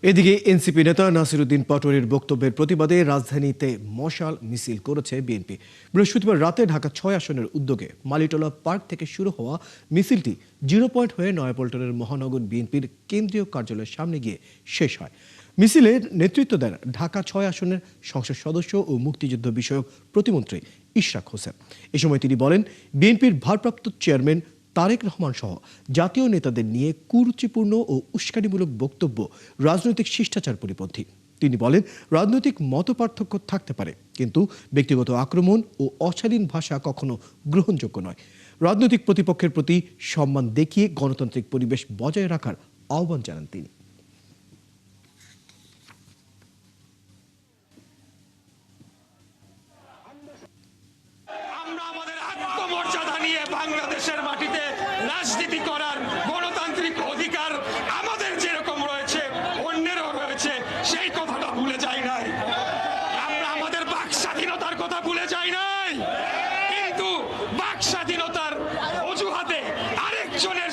এদিকে এনসিপি নেতা নাসিরউদ্দিন পাটোয়ারির বক্তব্যের প্রতিবাদে রাজধানীতে মশাল মিছিল করেছে বিএনপি। বৃহস্পতিবার রাতে ঢাকা ৬ আসনের উদ্যোগে মালিটোলা পার্ক থেকে শুরু হওয়া মিছিলটি 0 পয়েন্ট হয়ে নয়াপল্টনের মহানগর বিএনপির কেন্দ্রীয় কার্যালয়ের সামনে গিয়ে শেষ হয়। মিছিলের নেতৃত্ব দেন ঢাকা ৬ আসনের সংসদ সদস্য ও মুক্তিযুদ্ধ বিষয়ক প্রতিমন্ত্রী ইশরাক হোসেন। এ সময় তিনি বলেন, বিএনপির ভারপ্রাপ্ত চেয়ারম্যান তারেক রহমান সহ জাতীয় নেতাদের নিয়ে কুরুচিপূর্ণ ও উস্কানিমূলক বক্তব্য রাজনৈতিক শিষ্টাচার পরিপন্থী। তিনি বলেন, রাজনৈতিক মতপার্থক্য থাকতে পারে, কিন্তু ব্যক্তিগত আক্রমণ ও অশালীন ভাষা কখনো গ্রহণযোগ্য নয়। রাজনৈতিক প্রতিপক্ষের প্রতি সম্মান দেখিয়ে গণতান্ত্রিক পরিবেশ বজায় রাখার আহ্বান জানান তিনি। আমরা আমাদের আত্মমর্যাদা নিয়ে বাংলাদেশের মাটিতে রাজনীতি করার গণতান্ত্রিক অধিকার আমাদের যেরকম রয়েছে অন্যেরও রয়েছে, সেই কথাটা ভুলে যাই নাই। আমরা আমাদের বাক স্বাধীনতার কথা ভুলে যাই নাই, কিন্তু বাক স্বাধীনতার অজুহাতে আরেকজনের